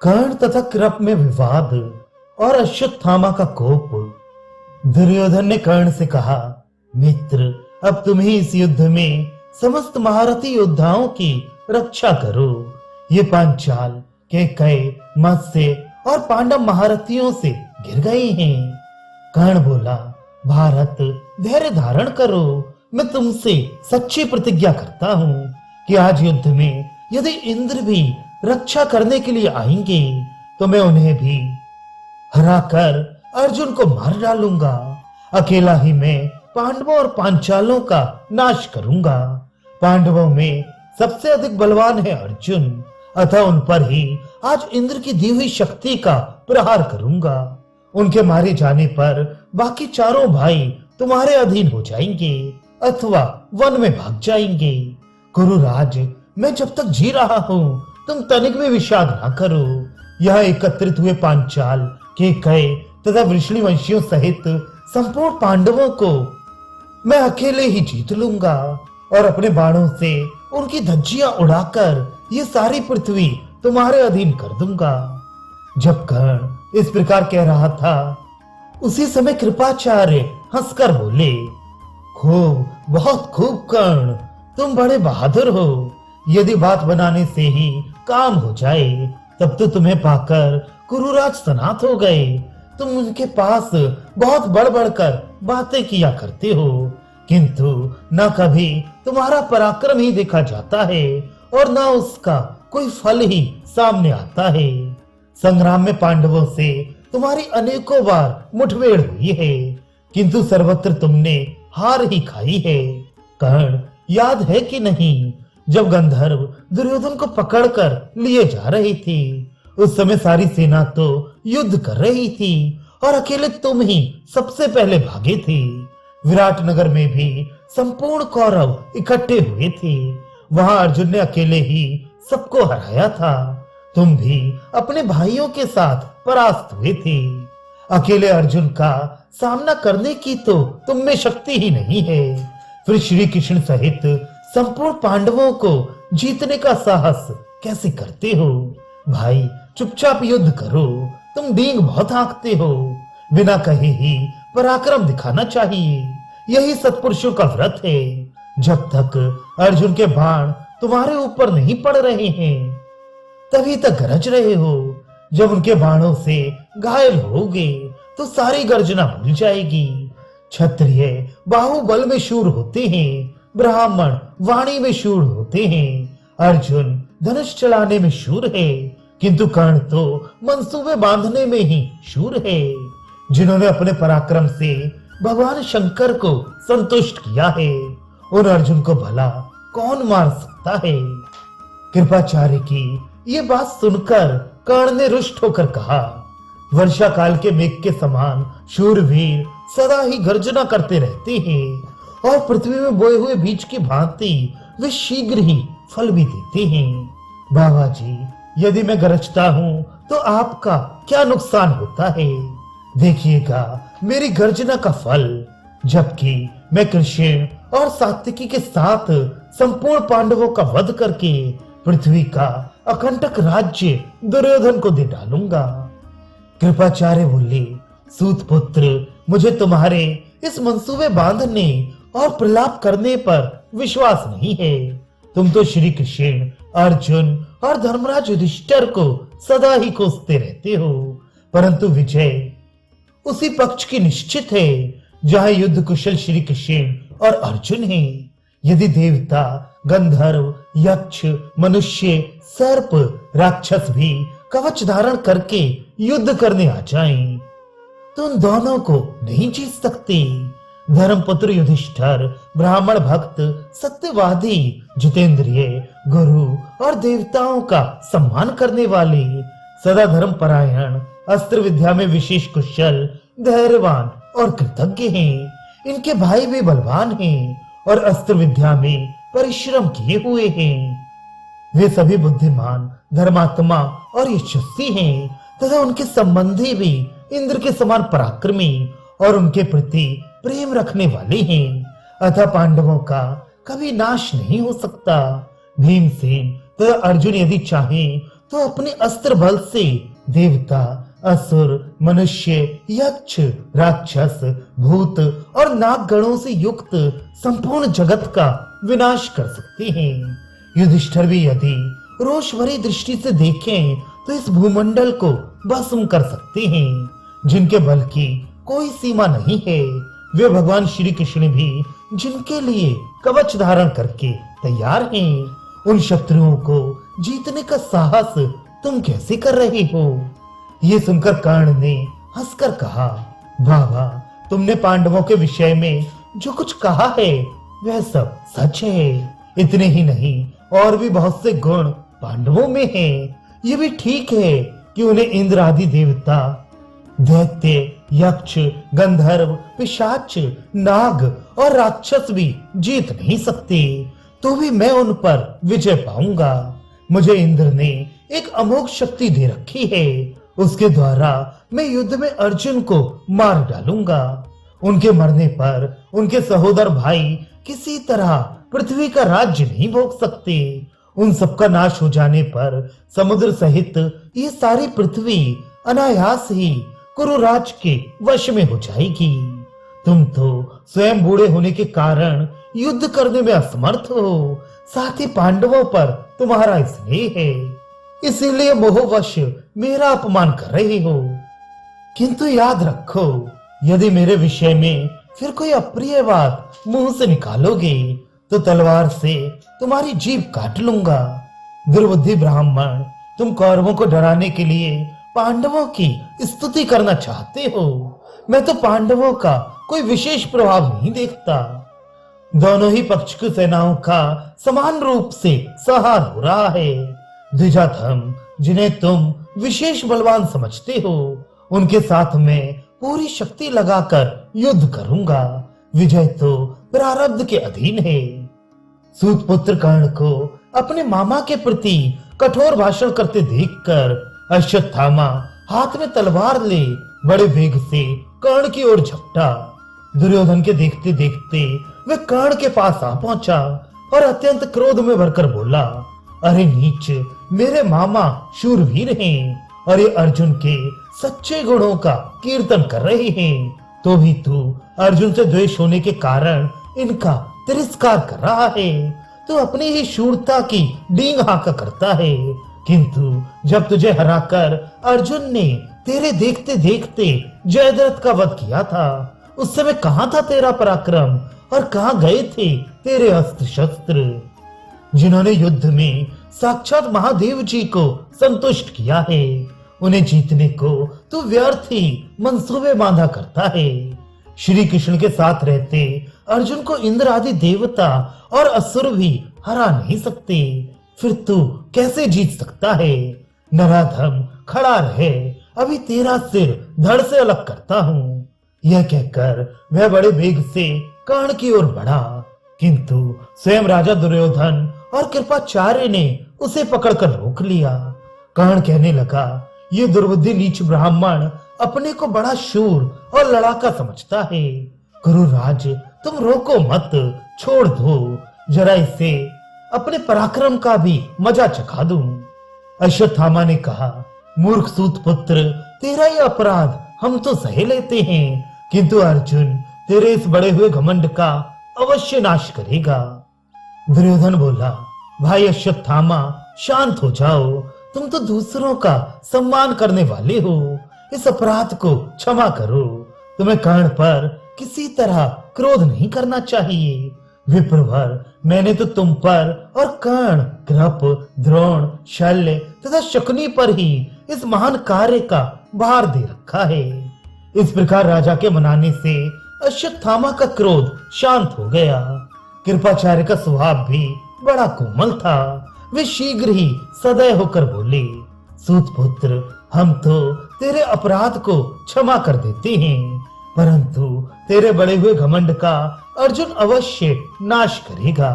कर्ण तथा कृप में विवाद और अश्वत्थामा का कोप। दुर्योधन ने कर्ण से कहा, मित्र, अब तुम ही इस युद्ध में समस्त महारथी योद्धाओं की रक्षा करो। ये पांचाल, कैकय, मत्स्य और पांडव महारथियों से घिर गए हैं। कर्ण बोला, भारत, धैर्य धारण करो। मैं तुमसे सच्ची प्रतिज्ञा करता हूँ कि आज युद्ध में यदि इंद्र भी रक्षा करने के लिए आएंगे तो मैं उन्हें भी हराकर अर्जुन को मार डालूंगा। अकेला ही मैं पांडवों और पांचालों का नाश करूंगा। पांडवों में सबसे अधिक बलवान है अर्जुन, अतः उन पर ही आज इंद्र की दी हुई शक्ति का प्रहार करूंगा। उनके मारे जाने पर बाकी चारों भाई तुम्हारे अधीन हो जाएंगे अथवा वन में भाग जाएंगे। कुरुराज, मैं जब तक जी रहा हूँ तुम तनिक भी विषाद ना करो। यह एकत्रित हुए पांचाल, कैकय तथा वृषणी वंशियों सहित संपूर्ण पांडवों को मैं अकेले ही जीत लूंगा और अपने बाणों से उनकी धज्जियां उड़ाकर ये सारी पृथ्वी तुम्हारे अधीन कर दूंगा। जब कर्ण इस प्रकार कह रहा था, उसी समय कृपाचार्य हंसकर बोले, खूब, बहुत खूब कर्ण, तुम बड़े बहादुर हो। यदि बात बनाने से ही काम हो जाए तब तो तुम्हें पाकर कुरुराज सनात हो गए। तुम उनके पास बहुत बढ़ बढ़कर बातें किया करते हो, किंतु न कभी तुम्हारा पराक्रम ही देखा जाता है और न उसका कोई फल ही सामने आता है। संग्राम में पांडवों से तुम्हारी अनेकों बार मुठभेड़ हुई है, किंतु सर्वत्र तुमने हार ही खाई है। कर्ण, याद है कि नहीं, जब गंधर्व दुर्योधन को पकड़कर लिए जा रही थी, उस समय सारी सेना तो युद्ध कर रही थी और अकेले तुम ही सबसे पहले भागे थे। विराट नगर में भी संपूर्ण कौरव इकट्ठे हुए थे। वहां अर्जुन ने अकेले ही सबको हराया था। तुम भी अपने भाइयों के साथ परास्त हुए थे। अकेले अर्जुन का सामना करने की तो तुम में शक्ति ही नहीं है, फिर श्री कृष्ण सहित संपूर्ण पांडवों को जीतने का साहस कैसे करते हो? भाई, चुपचाप युद्ध करो। तुम डींग बहुत हाँकते हो। बिना कहे ही पराक्रम दिखाना चाहिए, यही सत्पुरुषों का व्रत है। जब तक अर्जुन के बाण तुम्हारे ऊपर नहीं पड़ रहे हैं तभी तक गरज रहे हो। जब उनके बाणों से घायल होगे तो सारी गर्जना भूल जाएगी। क्षत्रिय बाहुबल में शूर होते हैं, ब्राह्मण वाणी में शूर होते हैं। अर्जुन धनुष चलाने में शूर है, किंतु कर्ण तो मंसूबे बांधने में ही शूर है। जिन्होंने अपने पराक्रम से भगवान शंकर को संतुष्ट किया है, उन अर्जुन को भला कौन मार सकता है? कृपाचार्य की ये बात सुनकर कर्ण ने रुष्ट होकर कहा, वर्षा काल के मेघ के समान शूरवीर सदा ही गर्जना करते रहते हैं और पृथ्वी में बोए हुए बीज की भांति वे शीघ्र ही फल भी देते हैं। बाबा जी, यदि मैं गरजता हूँ तो आपका क्या नुकसान होता है? देखिएगा मेरी गर्जना का फल। जबकि मैं कृष्ण और सात्विकी के साथ संपूर्ण पांडवों का वध करके पृथ्वी का अकंटक राज्य दुर्योधन को दे डालूंगा। कृपाचार्य बोले, सूत पुत्र, मुझे तुम्हारे इस मंसूबे बांधने और प्रलाप करने पर विश्वास नहीं है। तुम तो श्री कृष्ण, अर्जुन और धर्मराज युधिष्ठिर को सदा ही कोसते रहते हो, परंतु विजय उसी पक्ष की निश्चित है जहां युद्ध कुशल श्री कृष्ण और अर्जुन हैं। यदि देवता, गंधर्व, यक्ष, मनुष्य, सर्प, राक्षस भी कवच धारण करके युद्ध करने आ जाएं, तो उन दोनों को नहीं जीत सकते। धर्मपुत्र युधिष्ठिर ब्राह्मण भक्त, सत्यवादी, जितेंद्रिय, गुरु और देवताओं का सम्मान करने वाले, सदा धर्म परायण, अस्त्र विद्या में विशेष कुशल, धैर्यवान और कृतज्ञ हैं। इनके भाई भी बलवान हैं और अस्त्र विद्या में परिश्रम किए हुए हैं। वे सभी बुद्धिमान, धर्मात्मा और यशस्वी हैं तथा उनके संबंधी भी इंद्र के समान पराक्रमी और उनके प्रति प्रेम रखने वाले हैं। अतः पांडवों का कभी नाश नहीं हो सकता। भीमसेन तथा अर्जुन यदि चाहें तो अपने अस्त्र बल से देवता, असुर, मनुष्य, यक्ष, राक्षस, भूत और नाग गणों से युक्त संपूर्ण जगत का विनाश कर सकते हैं। युधिष्ठिर भी यदि रोष भरी दृष्टि से देखें तो इस भूमंडल को भस्म कर सकते हैं, जिनके बल की कोई सीमा नहीं है। वे भगवान श्री कृष्ण भी जिनके लिए कवच धारण करके तैयार हैं, उन शत्रुओं को जीतने का साहस तुम कैसे कर रहे हो? ये सुनकर कर्ण ने हंसकर कहा, बाबा, तुमने पांडवों के विषय में जो कुछ कहा है वह सब सच है। इतने ही नहीं, और भी बहुत से गुण पांडवों में हैं। ये भी ठीक है कि उन्हें इंद्र आदि देवता, दैत्य, यक्ष, गंधर्व, पिशाच, नाग और राक्षस भी जीत नहीं सकते, तो भी मैं उन पर विजय पाऊंगा। मुझे इंद्र ने एक अमोघ शक्ति दे रखी है, उसके द्वारा मैं युद्ध में अर्जुन को मार डालूंगा। उनके मरने पर उनके सहोदर भाई किसी तरह पृथ्वी का राज्य नहीं भोग सकते। उन सबका नाश हो जाने पर समुद्र सहित ये सारी पृथ्वी अनायास ही कुरुराज के वश में हो जाएगी। तुम तो स्वयं बूढ़े होने के कारण युद्ध करने में असमर्थ हो, साथ ही पांडवों पर तुम्हारा स्नेह है, इसीलिए मोहवश मेरा अपमान कर रहे हो। किंतु याद रखो, यदि मेरे विषय में फिर कोई अप्रिय बात मुंह से निकालोगे तो तलवार से तुम्हारी जीभ काट लूंगा। दुर्बुद्धि ब्राह्मण, तुम कौरवों को डराने के लिए पांडवों की स्तुति करना चाहते हो। मैं तो पांडवों का कोई विशेष प्रभाव नहीं देखता। दोनों ही पक्ष की सेनाओं का समान रूप से संहार हो रहा है। द्विजाधम, जिन्हें तुम विशेष बलवान समझते हो, उनके साथ मैं पूरी शक्ति लगाकर युद्ध करूंगा। विजय तो प्रारब्ध के अधीन है। सूत पुत्र कर्ण को अपने मामा के प्रति कठोर भाषण करते देखकर अश्वत्थामा हाथ में तलवार ले बड़े वेग से कर्ण की ओर झपटा। दुर्योधन के देखते देखते वह कर्ण के पास आ पहुंचा और अत्यंत क्रोध में भरकर बोला, अरे नीच, मेरे मामा शूरवीर हैं और ये अर्जुन के सच्चे गुणों का कीर्तन कर रहे हैं, तो भी तू अर्जुन से द्वेष होने के कारण इनका तिरस्कार कर रहा है। तू अपनी ही शूरता की डींग हाका करता है, किंतु जब तुझे हराकर अर्जुन ने तेरे देखते देखते जयद्रथ का वध किया था, उस समय कहाँ था तेरा पराक्रम और कहाँ गए थे तेरे अस्त्र शस्त्र? जिन्होंने युद्ध में साक्षात महादेव जी को संतुष्ट किया है, उन्हें जीतने को तू व्यर्थ ही मंसूबे बांधा करता है। श्री कृष्ण के साथ रहते अर्जुन को इंद्र आदि देवता और असुर भी हरा नहीं सकते, फिर तू कैसे जीत सकता है? नराधम, खड़ा रहे, अभी तेरा सिर धड़ से अलग करता हूँ। यह कहकर वह बड़े वेग से कर्ण की ओर बढ़ा, किंतु स्वयं राजा दुर्योधन और कृपाचार्य ने उसे पकड़कर रोक लिया। कर्ण कहने लगा, ये दुर्बुद्धि नीच ब्राह्मण अपने को बड़ा शूर और लड़ाका समझता है। गुरुराज, तुम रोको मत, छोड़ दो, जरा इसे अपने पराक्रम का भी मजा चखा दूं। अश्वत्थामा ने कहा, मूर्ख सूत पुत्र, तेरा ये अपराध हम तो सह लेते हैं, किंतु अर्जुन तेरे इस बड़े हुए घमंड का अवश्य नाश करेगा। दुर्योधन बोला, भाई अश्वत्थामा, शांत हो जाओ, तुम तो दूसरों का सम्मान करने वाले हो, इस अपराध को क्षमा करो। तुम्हें कर्ण पर किसी तरह क्रोध नहीं करना चाहिए। विप्रवर, मैंने तो तुम पर और कर्ण, कृप, द्रोण, शल्य तथा शकुनी पर ही इस महान कार्य का भार दे रखा है। इस प्रकार राजा के मनाने से अश्वत्थामा का क्रोध शांत हो गया। कृपाचार्य का स्वभाव भी बड़ा कोमल था। वे शीघ्र ही सदय होकर बोले, सूत पुत्र, हम तो तेरे अपराध को क्षमा कर देते हैं, परंतु तेरे बड़े हुए घमंड का अर्जुन अवश्य नाश करेगा।